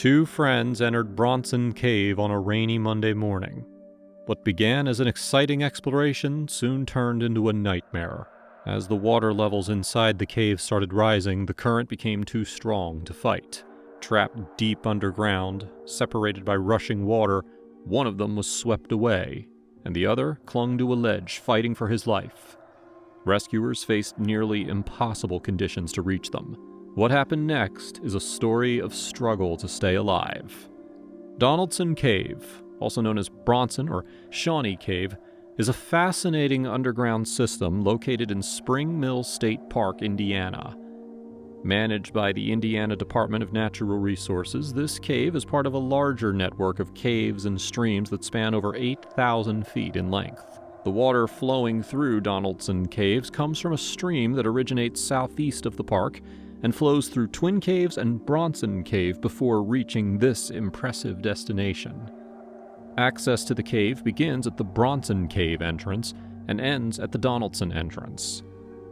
Two friends entered Bronson Cave on a rainy Monday morning. What began as an exciting exploration soon turned into a nightmare. As the water levels inside the cave started rising, the current became too strong to fight. Trapped deep underground, separated by rushing water, one of them was swept away, and the other clung to a ledge, fighting for his life. Rescuers faced nearly impossible conditions to reach them. What happened next is a story of struggle to stay alive. Donaldson Cave, also known as Bronson or Shawnee Cave, is a fascinating underground system located in Spring Mill State Park, Indiana. Managed by the Indiana Department of Natural Resources, this cave is part of a larger network of caves and streams that span over 8,000 feet in length. The water flowing through Donaldson Caves comes from a stream that originates southeast of the park and flows through Twin Caves and Bronson Cave before reaching this impressive destination. Access to the cave begins at the Bronson Cave entrance and ends at the Donaldson entrance.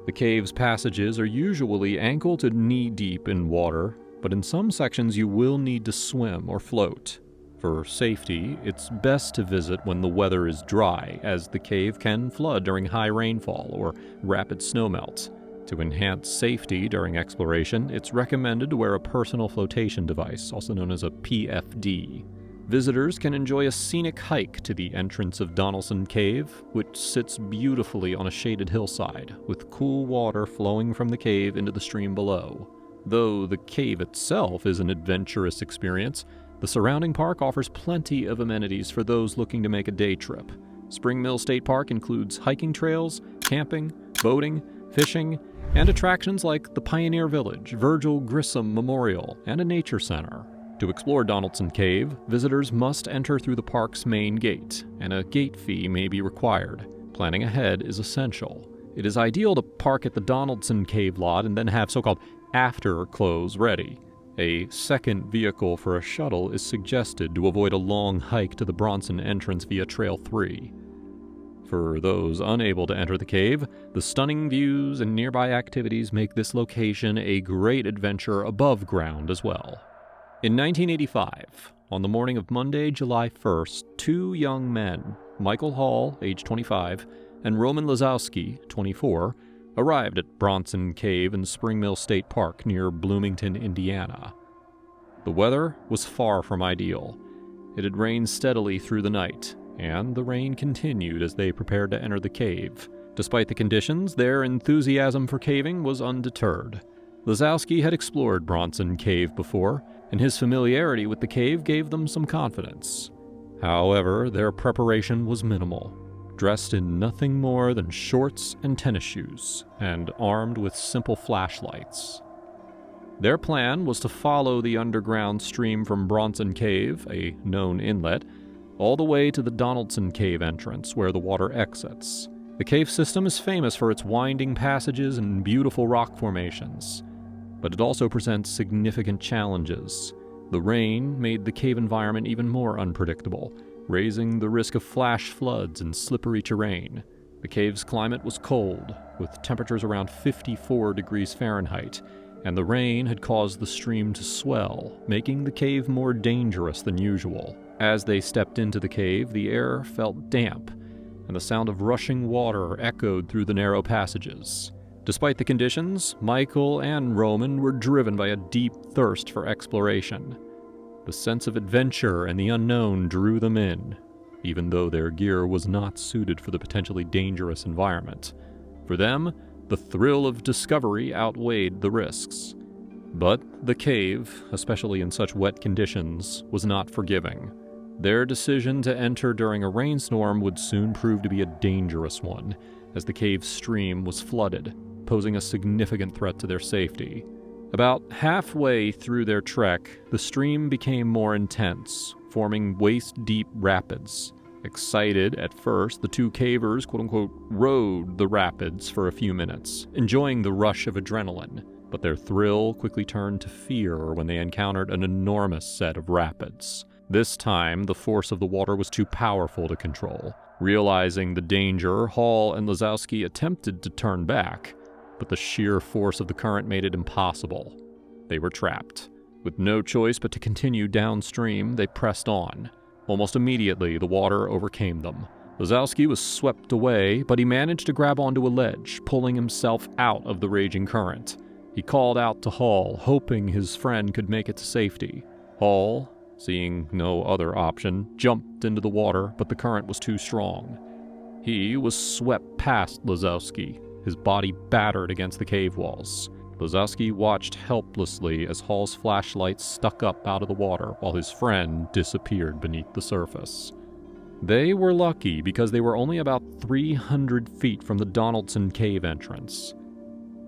The cave's passages are usually ankle to knee-deep in water, but in some sections you will need to swim or float. For safety, it's best to visit when the weather is dry, as the cave can flood during high rainfall or rapid snowmelt. To enhance safety during exploration, it's recommended to wear a personal flotation device, also known as a PFD. Visitors can enjoy a scenic hike to the entrance of Donaldson Cave, which sits beautifully on a shaded hillside, with cool water flowing from the cave into the stream below. Though the cave itself is an adventurous experience, the surrounding park offers plenty of amenities for those looking to make a day trip. Spring Mill State Park includes hiking trails, camping, boating, fishing, and attractions like the Pioneer Village, Virgil Grissom Memorial, and a nature center. To explore Donaldson Cave, visitors must enter through the park's main gate, and a gate fee may be required. Planning ahead is essential. It is ideal to park at the Donaldson Cave lot and then have so-called after-close ready. A second vehicle for a shuttle is suggested to avoid a long hike to the Bronson entrance via Trail 3. For those unable to enter the cave, the stunning views and nearby activities make this location a great adventure above ground as well. In 1985, on the morning of Monday, July 1st, two young men, Michael Hall, age 25, and Roman Lazowski, 24, arrived at Bronson Cave in Spring Mill State Park near Bloomington, Indiana. The weather was far from ideal. It had rained steadily through the night, and the rain continued as they prepared to enter the cave. Despite the conditions, their enthusiasm for caving was undeterred. Lazowski had explored Bronson Cave before, and his familiarity with the cave gave them some confidence. However, their preparation was minimal. Dressed in nothing more than shorts and tennis shoes, and armed with simple flashlights. Their plan was to follow the underground stream from Bronson Cave, a known inlet, all the way to the Donaldson Cave entrance, where the water exits. The cave system is famous for its winding passages and beautiful rock formations, but it also presents significant challenges. The rain made the cave environment even more unpredictable, raising the risk of flash floods and slippery terrain. The cave's climate was cold, with temperatures around 54 degrees Fahrenheit, and the rain had caused the stream to swell, making the cave more dangerous than usual. As they stepped into the cave, the air felt damp, and the sound of rushing water echoed through the narrow passages. Despite the conditions, Michael and Roman were driven by a deep thirst for exploration. The sense of adventure and the unknown drew them in, even though their gear was not suited for the potentially dangerous environment. For them, the thrill of discovery outweighed the risks. But the cave, especially in such wet conditions, was not forgiving. Their decision to enter during a rainstorm would soon prove to be a dangerous one, as the cave's stream was flooded, posing a significant threat to their safety. About halfway through their trek, the stream became more intense, forming waist-deep rapids. Excited at first, the two cavers, quote-unquote, rode the rapids for a few minutes, enjoying the rush of adrenaline. But their thrill quickly turned to fear when they encountered an enormous set of rapids. This time, the force of the water was too powerful to control. Realizing the danger, Hall and Lazowski attempted to turn back, but the sheer force of the current made it impossible. They were trapped. With no choice but to continue downstream, they pressed on. Almost immediately, the water overcame them. Lazowski was swept away, but he managed to grab onto a ledge, pulling himself out of the raging current. He called out to Hall, hoping his friend could make it to safety. Hall, seeing no other option, jumped into the water, but the current was too strong. He was swept past Lazowski, his body battered against the cave walls. Lazowski watched helplessly as Hall's flashlight stuck up out of the water while his friend disappeared beneath the surface. They were lucky because they were only about 300 feet from the Donaldson Cave entrance.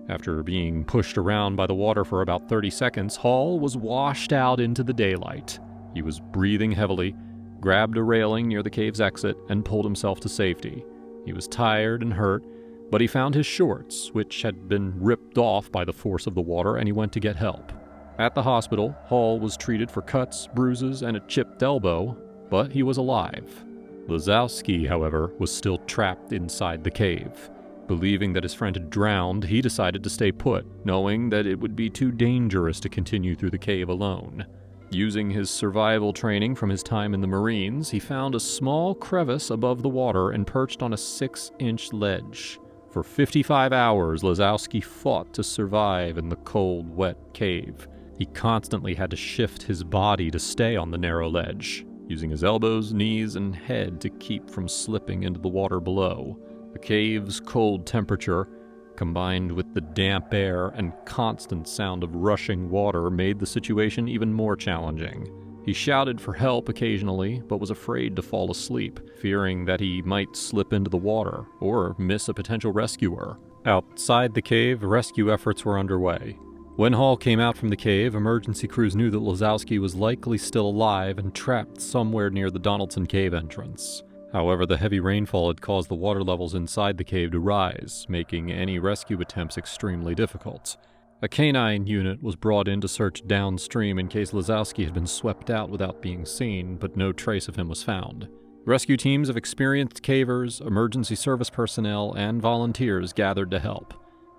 After being pushed around by the water for about 30 seconds, Hall was washed out into the daylight. He was breathing heavily, grabbed a railing near the cave's exit, and pulled himself to safety. He was tired and hurt, but he found his shorts, which had been ripped off by the force of the water, and he went to get help. At the hospital, Hall was treated for cuts, bruises, and a chipped elbow, but he was alive. Lazowski, however, was still trapped inside the cave. Believing that his friend had drowned, he decided to stay put, knowing that it would be too dangerous to continue through the cave alone. Using his survival training from his time in the Marines, he found a small crevice above the water and perched on a 6-inch ledge. For 55 hours, Lazowski fought to survive in the cold, wet cave. He constantly had to shift his body to stay on the narrow ledge, using his elbows, knees, and head to keep from slipping into the water below. The cave's cold temperature, combined with the damp air and constant sound of rushing water, made the situation even more challenging. He shouted for help occasionally, but was afraid to fall asleep, fearing that he might slip into the water or miss a potential rescuer. Outside the cave, rescue efforts were underway. When Hall came out from the cave, emergency crews knew that Lazowski was likely still alive and trapped somewhere near the Donaldson Cave entrance. However, the heavy rainfall had caused the water levels inside the cave to rise, making any rescue attempts extremely difficult. A canine unit was brought in to search downstream in case Lazowski had been swept out without being seen, but no trace of him was found. Rescue teams of experienced cavers, emergency service personnel, and volunteers gathered to help.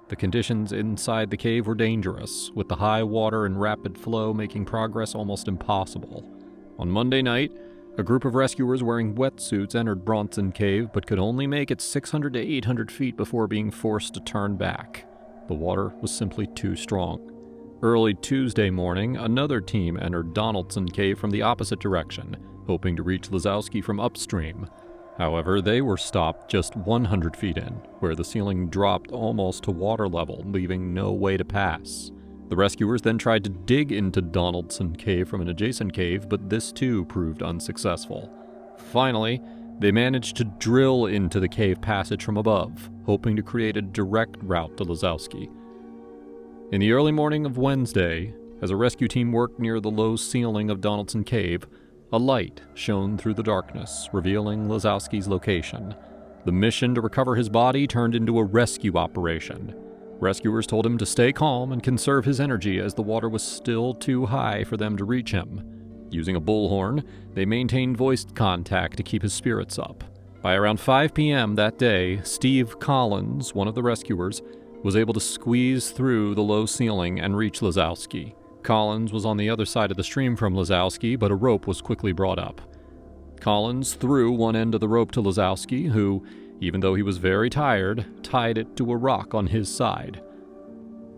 The conditions inside the cave were dangerous, with the high water and rapid flow making progress almost impossible. On Monday night, a group of rescuers wearing wetsuits entered Bronson Cave but could only make it 600 to 800 feet before being forced to turn back. The water was simply too strong. Early Tuesday morning, another team entered Donaldson Cave from the opposite direction, hoping to reach Lazowski from upstream. However, they were stopped just 100 feet in, where the ceiling dropped almost to water level, leaving no way to pass. The rescuers then tried to dig into Donaldson Cave from an adjacent cave, but this too proved unsuccessful. Finally, they managed to drill into the cave passage from above, hoping to create a direct route to Lazowski. In the early morning of Wednesday, as a rescue team worked near the low ceiling of Donaldson Cave, a light shone through the darkness, revealing Lazowski's location. The mission to recover his body turned into a rescue operation. Rescuers told him to stay calm and conserve his energy as the water was still too high for them to reach him. Using a bullhorn, they maintained voice contact to keep his spirits up. By around 5 p.m. that day, Steve Collins, one of the rescuers, was able to squeeze through the low ceiling and reach Lazowski. Collins was on the other side of the stream from Lazowski, but a rope was quickly brought up. Collins threw one end of the rope to Lazowski, who, even though he was very tired, tied it to a rock on his side.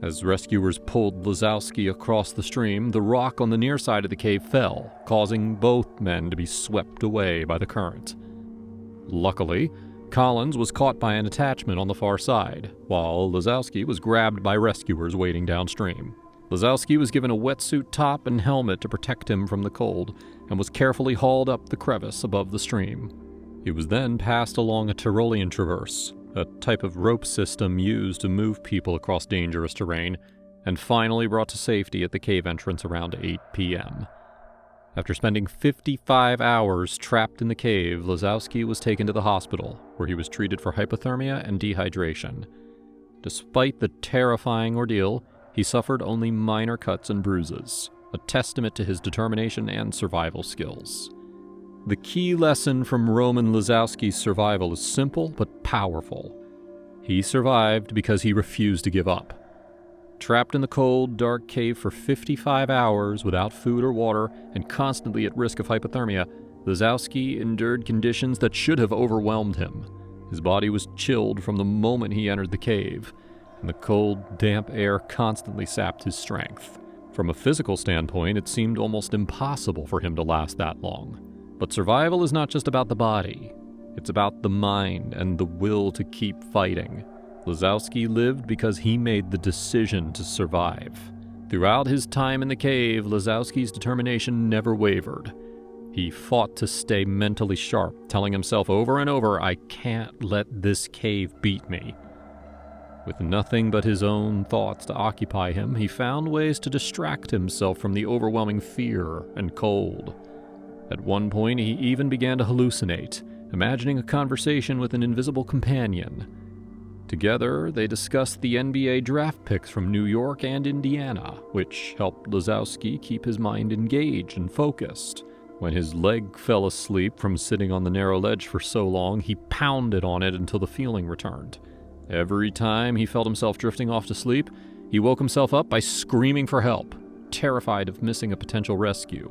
As rescuers pulled Lazowski across the stream, the rock on the near side of the cave fell, causing both men to be swept away by the current. Luckily, Collins was caught by an attachment on the far side, while Lazowski was grabbed by rescuers waiting downstream. Lazowski was given a wetsuit top and helmet to protect him from the cold, and was carefully hauled up the crevice above the stream. He was then passed along a Tyrolean traverse, a type of rope system used to move people across dangerous terrain, and finally brought to safety at the cave entrance around 8 p.m. After spending 55 hours trapped in the cave, Lazowski was taken to the hospital, where he was treated for hypothermia and dehydration. Despite the terrifying ordeal, he suffered only minor cuts and bruises, a testament to his determination and survival skills. The key lesson from Roman Lazowski's survival is simple but powerful. He survived because he refused to give up. Trapped in the cold, dark cave for 55 hours without food or water and constantly at risk of hypothermia, Lazowski endured conditions that should have overwhelmed him. His body was chilled from the moment he entered the cave, and the cold, damp air constantly sapped his strength. From a physical standpoint, it seemed almost impossible for him to last that long. But survival is not just about the body. It's about the mind and the will to keep fighting. Lazowski lived because he made the decision to survive. Throughout his time in the cave, Lazowski's determination never wavered. He fought to stay mentally sharp, telling himself over and over, "I can't let this cave beat me." With nothing but his own thoughts to occupy him, he found ways to distract himself from the overwhelming fear and cold. At one point, he even began to hallucinate, imagining a conversation with an invisible companion. Together, they discussed the NBA draft picks from New York and Indiana, which helped Lazowski keep his mind engaged and focused. When his leg fell asleep from sitting on the narrow ledge for so long, he pounded on it until the feeling returned. Every time he felt himself drifting off to sleep, he woke himself up by screaming for help, terrified of missing a potential rescue.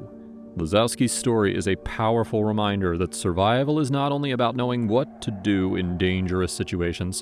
Lazowski's story is a powerful reminder that survival is not only about knowing what to do in dangerous situations,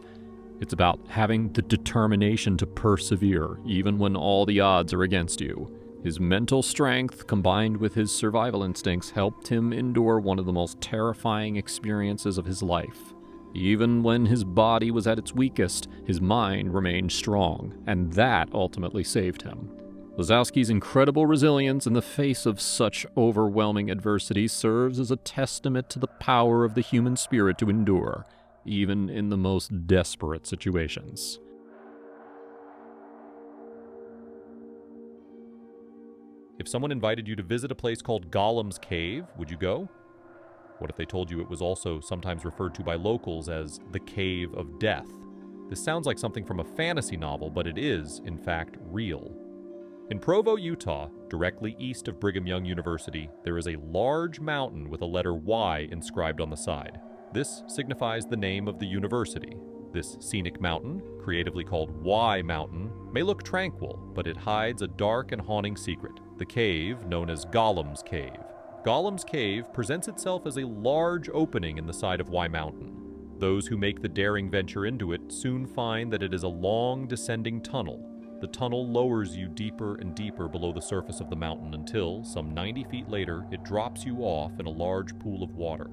it's about having the determination to persevere, even when all the odds are against you. His mental strength, combined with his survival instincts, helped him endure one of the most terrifying experiences of his life. Even when his body was at its weakest, his mind remained strong, and that ultimately saved him. Lazowski's incredible resilience in the face of such overwhelming adversity serves as a testament to the power of the human spirit to endure, even in the most desperate situations. If someone invited you to visit a place called Gollum's Cave, would you go? What if they told you it was also sometimes referred to by locals as the Cave of Death? This sounds like something from a fantasy novel, but it is, in fact, real. In Provo, Utah, directly east of Brigham Young University, there is a large mountain with a letter Y inscribed on the side. This signifies the name of the university. This scenic mountain, creatively called Y Mountain, may look tranquil, but it hides a dark and haunting secret, the cave known as Gollum's Cave. Gollum's Cave presents itself as a large opening in the side of Y Mountain. Those who make the daring venture into it soon find that it is a long descending tunnel. The tunnel lowers you deeper and deeper below the surface of the mountain until, some 90 feet later, it drops you off in a large pool of water.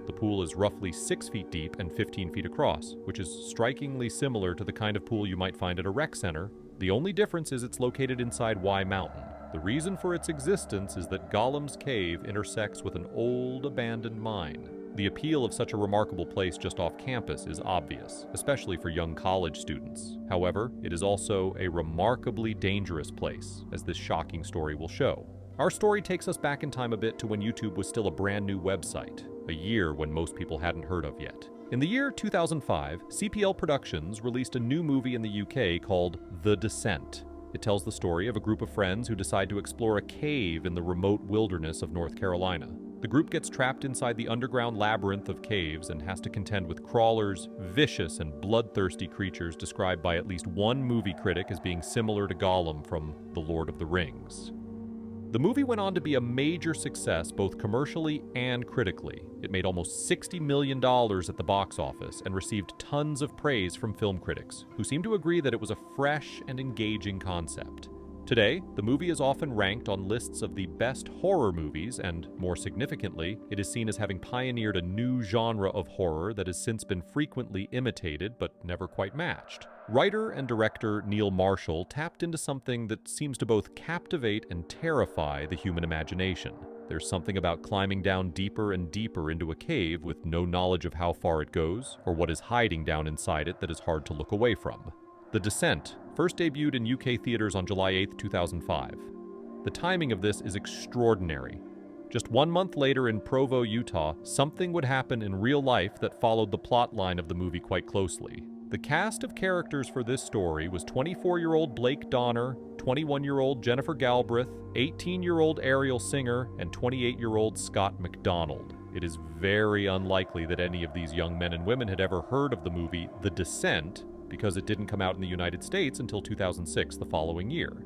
The pool is roughly 6 feet deep and 15 feet across, which is strikingly similar to the kind of pool you might find at a rec center. The only difference is it's located inside Y Mountain. The reason for its existence is that Gollum's Cave intersects with an old, abandoned mine. The appeal of such a remarkable place just off campus is obvious, especially for young college students. However, it is also a remarkably dangerous place, as this shocking story will show. Our story takes us back in time a bit to when YouTube was still a brand new website, a year when most people hadn't heard of yet. In the year 2005, CPL Productions released a new movie in the UK called The Descent. It tells the story of a group of friends who decide to explore a cave in the remote wilderness of North Carolina. The group gets trapped inside the underground labyrinth of caves and has to contend with crawlers, vicious and bloodthirsty creatures described by at least one movie critic as being similar to Gollum from The Lord of the Rings. The movie went on to be a major success both commercially and critically. It made almost $60 million at the box office and received tons of praise from film critics, who seemed to agree that it was a fresh and engaging concept. Today, the movie is often ranked on lists of the best horror movies, and more significantly, it is seen as having pioneered a new genre of horror that has since been frequently imitated but never quite matched. Writer and director Neil Marshall tapped into something that seems to both captivate and terrify the human imagination. There's something about climbing down deeper and deeper into a cave with no knowledge of how far it goes or what is hiding down inside it that is hard to look away from. The Descent first debuted in UK theaters on July 8, 2005. The timing of this is extraordinary. Just 1 month later in Provo, Utah, something would happen in real life that followed the plot line of the movie quite closely. The cast of characters for this story was 24-year-old Blake Donner, 21-year-old Jennifer Galbraith, 18-year-old Ariel Singer, and 28-year-old Scott McDonald. It is very unlikely that any of these young men and women had ever heard of the movie The Descent, because it didn't come out in the United States until 2006, the following year.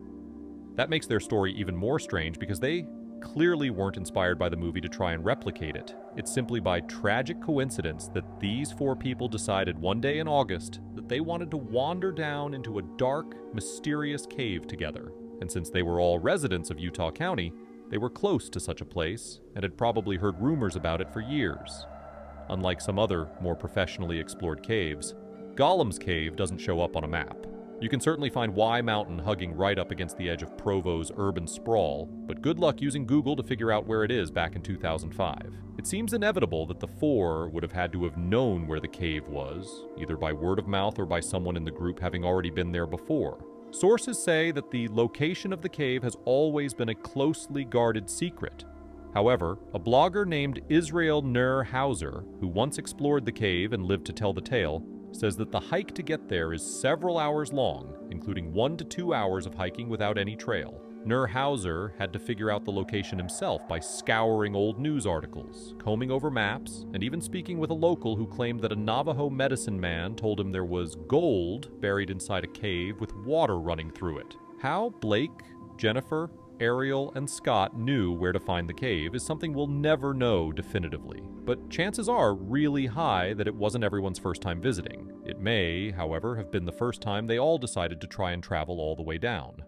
That makes their story even more strange because they clearly weren't inspired by the movie to try and replicate it. It's simply by tragic coincidence that these 4 people decided one day in August that they wanted to wander down into a dark, mysterious cave together. And since they were all residents of Utah County, they were close to such a place and had probably heard rumors about it for years. Unlike some other, more professionally explored caves, Gollum's Cave doesn't show up on a map. You can certainly find Y Mountain hugging right up against the edge of Provo's urban sprawl, but good luck using Google to figure out where it is back in 2005. It seems inevitable that the 4 would have had to have known where the cave was, either by word of mouth or by someone in the group having already been there before. Sources say that the location of the cave has always been a closely guarded secret. However, a blogger named Israel Nur Hauser, who once explored the cave and lived to tell the tale, says that the hike to get there is several hours long, including 1 to 2 hours of hiking without any trail. Nur Hauser had to figure out the location himself by scouring old news articles, combing over maps, and even speaking with a local who claimed that a Navajo medicine man told him there was gold buried inside a cave with water running through it. How Blake, Jennifer, Ariel, and Scott knew where to find the cave is something we'll never know definitively, but chances are really high that it wasn't everyone's first time visiting. It may, however, have been the first time they all decided to try and travel all the way down.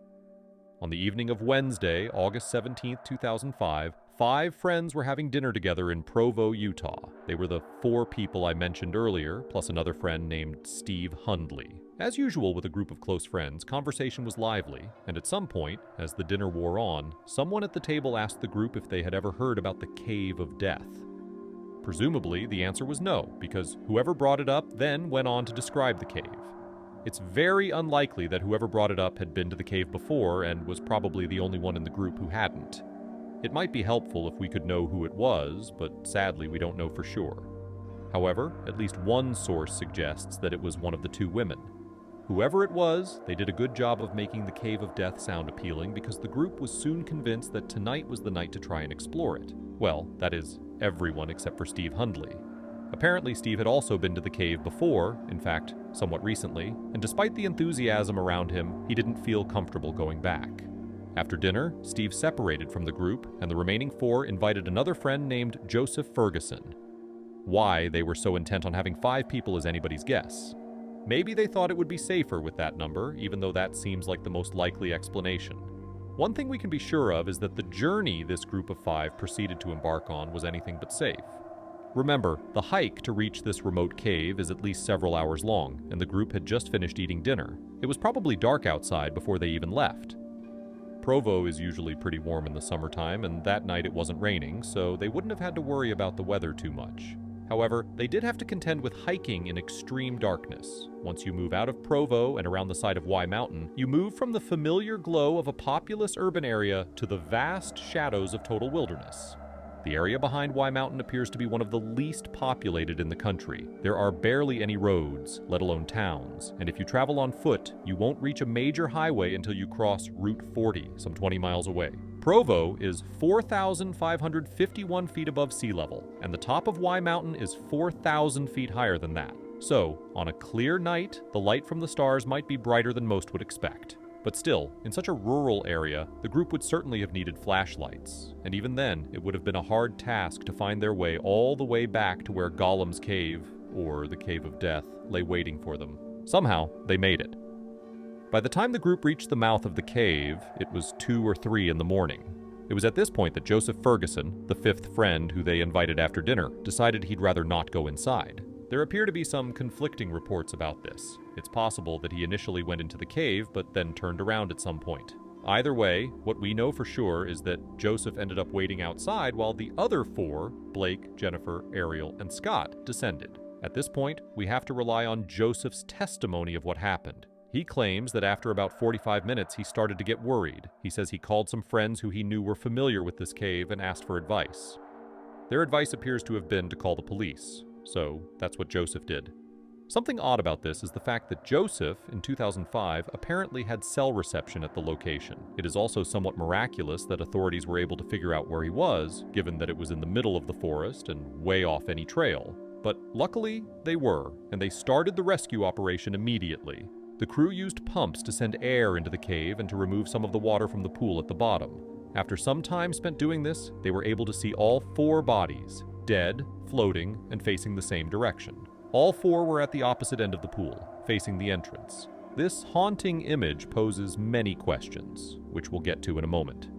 On the evening of Wednesday, August 17, 2005, 5 friends were having dinner together in Provo, Utah. They were the 4 people I mentioned earlier, plus another friend named Steve Hundley. As usual with a group of close friends, conversation was lively, and at some point, as the dinner wore on, someone at the table asked the group if they had ever heard about the Cave of Death. Presumably, the answer was no, because whoever brought it up then went on to describe the cave. It's very unlikely that whoever brought it up had been to the cave before and was probably the only one in the group who hadn't. It might be helpful if we could know who it was, but sadly we don't know for sure. However, at least one source suggests that it was one of the 2 women. Whoever it was, they did a good job of making the Cave of Death sound appealing because the group was soon convinced that tonight was the night to try and explore it. Well, that is, everyone except for Steve Hundley. Apparently, Steve had also been to the cave before, in fact, somewhat recently, and despite the enthusiasm around him, he didn't feel comfortable going back. After dinner, Steve separated from the group, and the remaining 4 invited another friend named Joseph Ferguson. Why they were so intent on having 5 people is anybody's guess. Maybe they thought it would be safer with that number, even though that seems like the most likely explanation. One thing we can be sure of is that the journey this group of 5 proceeded to embark on was anything but safe. Remember, the hike to reach this remote cave is at least several hours long, and the group had just finished eating dinner. It was probably dark outside before they even left. Provo is usually pretty warm in the summertime, and that night it wasn't raining, so they wouldn't have had to worry about the weather too much. However, they did have to contend with hiking in extreme darkness. Once you move out of Provo and around the side of Y Mountain, you move from the familiar glow of a populous urban area to the vast shadows of total wilderness. The area behind Y Mountain appears to be one of the least populated in the country. There are barely any roads, let alone towns, and if you travel on foot, you won't reach a major highway until you cross Route 40, some 20 miles away. Provo is 4,551 feet above sea level, and the top of Y Mountain is 4,000 feet higher than that. So, on a clear night, the light from the stars might be brighter than most would expect. But still, in such a rural area, the group would certainly have needed flashlights, and even then, it would have been a hard task to find their way all the way back to where Gollum's Cave, or the Cave of Death, lay waiting for them. Somehow, they made it. By the time the group reached the mouth of the cave, it was 2 or 3 in the morning. It was at this point that Joseph Ferguson, the 5th friend who they invited after dinner, decided he'd rather not go inside. There appear to be some conflicting reports about this. It's possible that he initially went into the cave, but then turned around at some point. Either way, what we know for sure is that Joseph ended up waiting outside while the other 4, Blake, Jennifer, Ariel, and Scott, descended. At this point, we have to rely on Joseph's testimony of what happened. He claims that after about 45 minutes, he started to get worried. He says he called some friends who he knew were familiar with this cave and asked for advice. Their advice appears to have been to call the police, so that's what Joseph did. Something odd about this is the fact that Joseph, in 2005, apparently had cell reception at the location. It is also somewhat miraculous that authorities were able to figure out where he was, given that it was in the middle of the forest and way off any trail. But luckily, they were, and they started the rescue operation immediately. The crew used pumps to send air into the cave and to remove some of the water from the pool at the bottom. After some time spent doing this, they were able to see all 4 bodies, dead, floating, and facing the same direction. All 4 were at the opposite end of the pool, facing the entrance. This haunting image poses many questions, which we'll get to in a moment.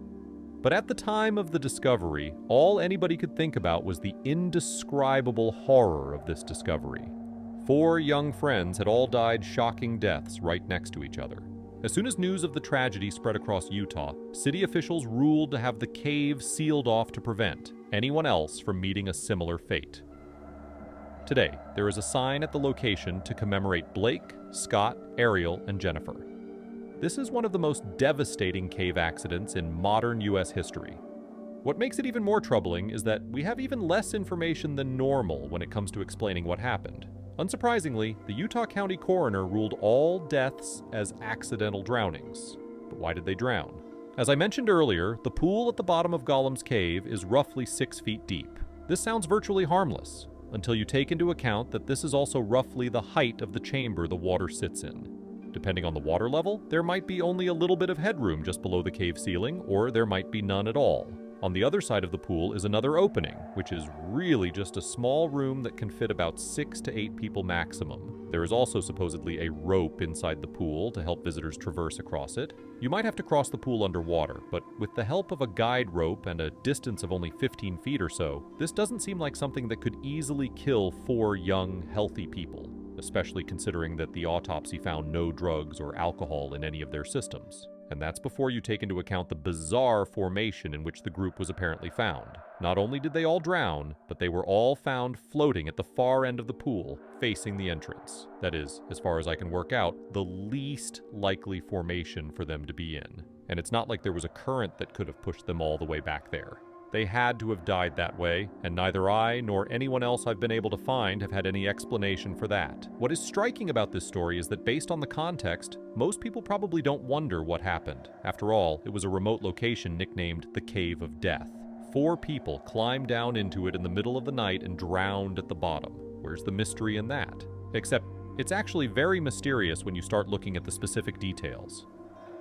But at the time of the discovery, all anybody could think about was the indescribable horror of this discovery. 4 young friends had all died shocking deaths right next to each other. As soon as news of the tragedy spread across Utah, city officials ruled to have the cave sealed off to prevent anyone else from meeting a similar fate. Today, there is a sign at the location to commemorate Blake, Scott, Ariel, and Jennifer. This is one of the most devastating cave accidents in modern U.S. history. What makes it even more troubling is that we have even less information than normal when it comes to explaining what happened. Unsurprisingly, the Utah County coroner ruled all deaths as accidental drownings. But why did they drown? As I mentioned earlier, the pool at the bottom of Gollum's cave is roughly 6 feet deep. This sounds virtually harmless, until you take into account that this is also roughly the height of the chamber the water sits in. Depending on the water level, there might be only a little bit of headroom just below the cave ceiling, or there might be none at all. On the other side of the pool is another opening, which is really just a small room that can fit about 6 to 8 people maximum. There is also supposedly a rope inside the pool to help visitors traverse across it. You might have to cross the pool underwater, but with the help of a guide rope and a distance of only 15 feet or so, this doesn't seem like something that could easily kill 4 young, healthy people, especially considering that the autopsy found no drugs or alcohol in any of their systems. And that's before you take into account the bizarre formation in which the group was apparently found. Not only did they all drown, but they were all found floating at the far end of the pool, facing the entrance. That is, as far as I can work out, the least likely formation for them to be in. And it's not like there was a current that could have pushed them all the way back there. They had to have died that way, and neither I nor anyone else I've been able to find have had any explanation for that. What is striking about this story is that based on the context, most people probably don't wonder what happened. After all, it was a remote location nicknamed the Cave of Death. 4 people climbed down into it in the middle of the night and drowned at the bottom. Where's the mystery in that? Except, it's actually very mysterious when you start looking at the specific details.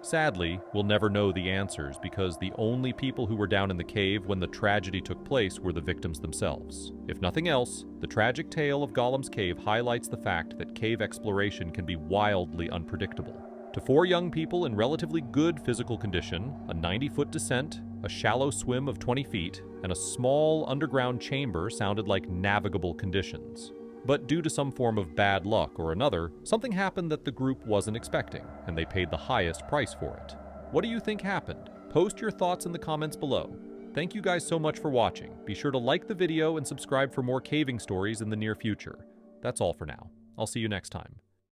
Sadly, we'll never know the answers because the only people who were down in the cave when the tragedy took place were the victims themselves. If nothing else, the tragic tale of Gollum's Cave highlights the fact that cave exploration can be wildly unpredictable. To 4 young people in relatively good physical condition, a 90-foot descent, a shallow swim of 20 feet, and a small underground chamber sounded like navigable conditions. But due to some form of bad luck or another, something happened that the group wasn't expecting, and they paid the highest price for it. What do you think happened? Post your thoughts in the comments below. Thank you guys so much for watching. Be sure to like the video and subscribe for more caving stories in the near future. That's all for now. I'll see you next time.